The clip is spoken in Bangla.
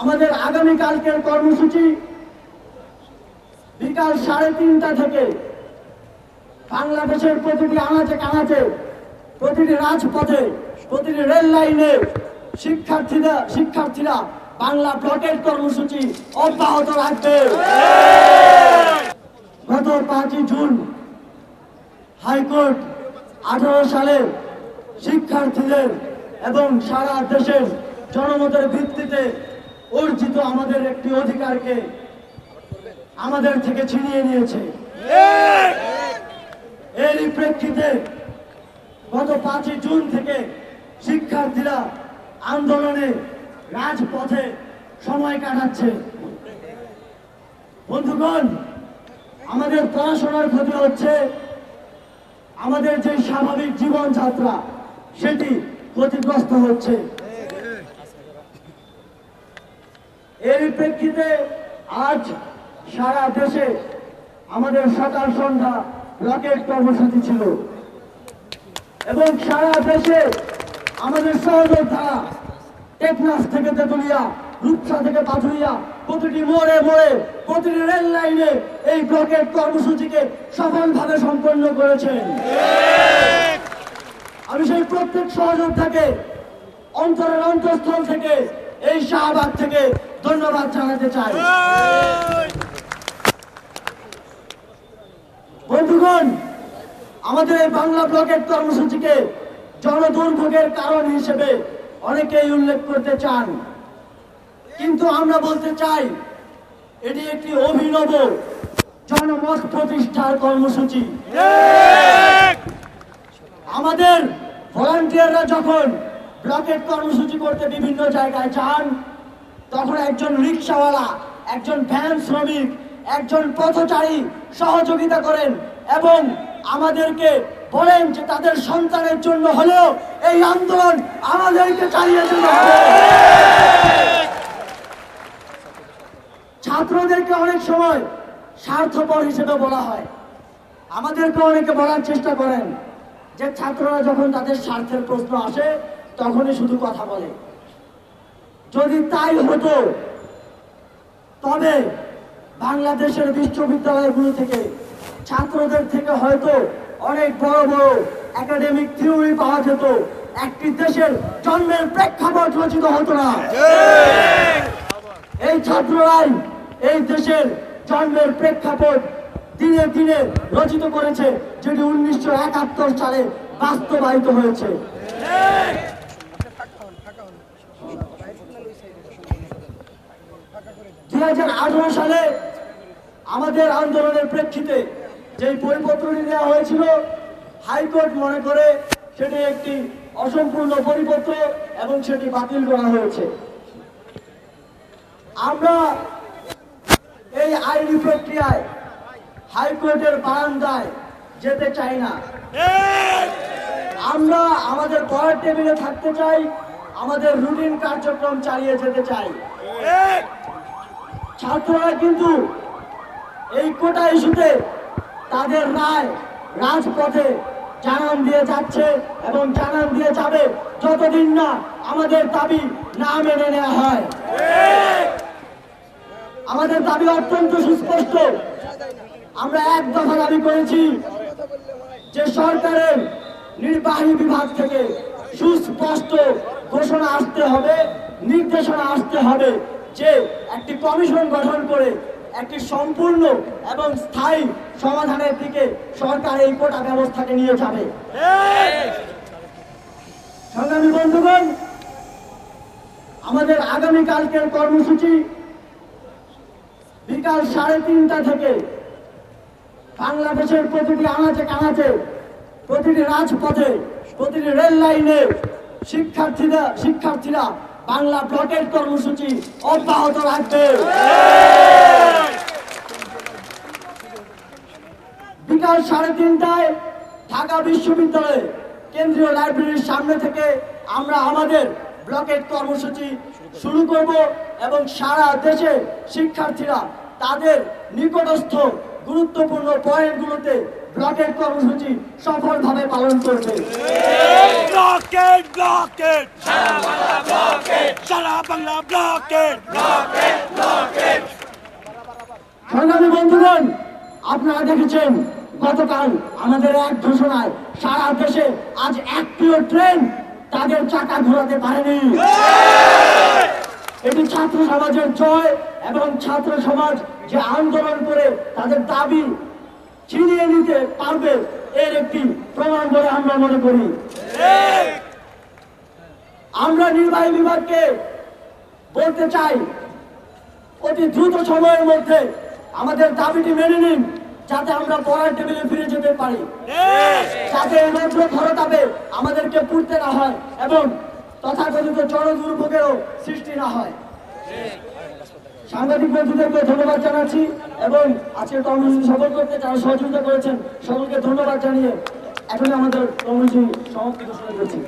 আমাদের আগামীকালকের কর্মসূচি বিকাল 3:30 থেকে বাংলাদেশের প্রতিটি আনাচে কানাচে, প্রতিটি রাজপথে, প্রতিটি রেল লাইনে শিক্ষার্থীরা বাংলা ব্লকের কর্মসূচি অব্যাহত রাখবে। গত 5 জুন হাইকোর্ট 18 সালে শিক্ষার্থীদের এবং সারা দেশের জনমতের ভিত্তিতে অর্জিত আমাদের একটি অধিকারকে আমাদের থেকে ছিনিয়ে নিয়েছে। এরই প্রেক্ষিতে গত 5 জুন থেকে শিক্ষার্থীরা আন্দোলনে রাজপথে সময় কাটাচ্ছে। বন্ধুগণ, আমাদের পড়াশোনার ক্ষতি হচ্ছে, আমাদের যে স্বাভাবিক জীবনযাত্রা সেটি ক্ষতিগ্রস্ত হচ্ছে। এরই প্রেক্ষিতে আজ সারা দেশে আমাদের সকাল সন্ধ্যা ব্লকেট কর্মসূচি ছিল এবং সারা দেশে আমাদের সহযোদ্ধারা টেকনাফ থেকে তেতুলিয়া, রূপসা থেকে পাথুরিয়া, প্রতিটি মোড়ে মোড়ে, প্রতিটি রেল লাইনে এই ব্লকেট কর্মসূচিকে সফলভাবে সম্পন্ন করেছেন। আমি সেই প্রত্যেক সহযোদ্ধাকে অন্তরের অন্তঃস্থল থেকে, এই শাহবাগ থেকে ধন্যবাদ জানাতে চাই। বন্ধুগণ, আমাদের এই বাংলা ব্লকেট কর্মসূচিকে জনদুর্ভোগের কারণ হিসেবে অনেকেই উল্লেখ করতে চান, কিন্তু আমরা বলতে চাই এটি একটি অভিনব জনমত প্রতিষ্ঠার কর্মসূচি। আমাদের ভলান্টিয়াররা যখন ব্লকেট কর্মসূচি করতে বিভিন্ন জায়গায় যান, তখন একজন রিক্সাওয়ালা, একজন ভ্যান শ্রমিক, একজন পথচারী সহযোগিতা করেন এবং আমাদেরকে বলেন যে তাদের সন্তানের জন্য হলেও এই আন্দোলন আমাদেরকে চালিয়ে যেতে হবে। ছাত্রদেরকে অনেক সময় স্বার্থপর হিসেবে বলা হয়, আমাদেরকে অনেকে বলার চেষ্টা করেন যে ছাত্ররা যখন তাদের স্বার্থের প্রশ্ন আসে তখনই শুধু কথা বলে। যদি তাই হতো তবে বাংলাদেশের বিশ্ববিদ্যালয়গুলো থেকে ছাত্রদের থেকে হয়তো অনেক বড় বড় একাডেমিক থিওরি পাওয়া যেত, একটি দেশের জন্মের প্রেক্ষাপট রচিত হতো না। এই ছাত্ররাই এই দেশের জন্মের প্রেক্ষাপট দিনে দিনে রচিত করেছে, যেটি 1971 সালে বাস্তবায়িত হয়েছে। 2018 সালে আমাদের আন্দোলনের প্রেক্ষিতে যে পরিপত্রটি দেওয়া হয়েছিল, হাইকোর্ট মনে করে সেটি একটি অসম্পূর্ণ পরিপত্র এবং সেটি বাতিল করা হয়েছে। আমরা এই আইনি প্রক্রিয়ায় হাইকোর্টের বারান্দায় যেতে চাই না। আমরা আমাদের পড়ার টেবিলে থাকতে চাই, আমাদের রুটিন কার্যক্রম চালিয়ে যেতে চাই। ছাত্ররা কিন্তু এই কোটা ইস্যুতে তাদের রায় রাজপথে জানান দিয়ে যাচ্ছে এবং জানান দিয়ে যাবে যতদিন না আমাদের দাবি না মেনে নেওয়া হয়। আমাদের দাবি অত্যন্ত সুস্পষ্ট। আমরা এক দফা দাবি করেছি যে সরকারের নির্বাহী বিভাগ থেকে সুস্পষ্ট ঘোষণা আসতে হবে, নির্দেশনা আসতে হবে যে একটি কমিশন গঠন করে একটি সম্পূর্ণ এবং স্থায়ী সমাধানের দিকে সরকার এই কোটা ব্যবস্থাকে নিয়ে যাবে। সংগ্রামী বন্ধুগণ, আমাদের আগামীকালকের কর্মসূচি বিকাল 3:30 থেকে বাংলাদেশের প্রতিটি আনাচে কানাচে, প্রতিটি রাজপথে, প্রতিটি রেল লাইনে শিক্ষার্থীরা বাংলা ব্লকের কর্মসূচি অব্যাহত রাখবে। বিকাল 3:30টায় ঢাকা বিশ্ববিদ্যালয়ে কেন্দ্রীয় লাইব্রেরির সামনে থেকে আমরা আমাদের ব্লকেট কর্মসূচি শুরু করব এবং সারা দেশে শিক্ষার্থীরা তাদের নিকটস্থ গুরুত্বপূর্ণ পয়েন্টগুলোতে ব্লকেট কর্মসূচি সফলভাবে পালন করবে। ব্লকেট ব্লকেট সারা বাংলা ব্লকেট সংগ্রামী বন্ধুগণ, আপনারা দেখেছেন গতকাল আমাদের এক ঘোষণায় সারা দেশে আজ একটিও ট্রেন তাদের চাকা ঘোরাতে পারেনি। এটি ছাত্র সমাজের জয় এবং ছাত্র সমাজ যে আন্দোলন করে তাদের দাবি ছিনিয়ে নিতে পারবে এর একটি প্রমাণ বলে আমরা মনে করি। আমরা নির্বাহী বিভাগকে বলতে চাই, অতি দ্রুত সময়ের মধ্যে আমাদের দাবিটি মেনে নিন, যাতে আমরা পড়ার টেবিলে ফিরে যেতে পারি, যাতে এই রৌদ্র খরতাপে আমাদেরকে পুড়তে না হয় এবং তথাকথিত জনদুর্ভোগেরও সৃষ্টি না হয়। সাংবাদিক বন্ধুদেরকে ধন্যবাদ জানাচ্ছি এবং আজকের কর্মসূচি সফল করতে যারা সহযোগিতা করেছেন সকলকে ধন্যবাদ জানিয়ে এখন আমাদের কর্মসূচি সমাপ্তি ঘোষণা করছি।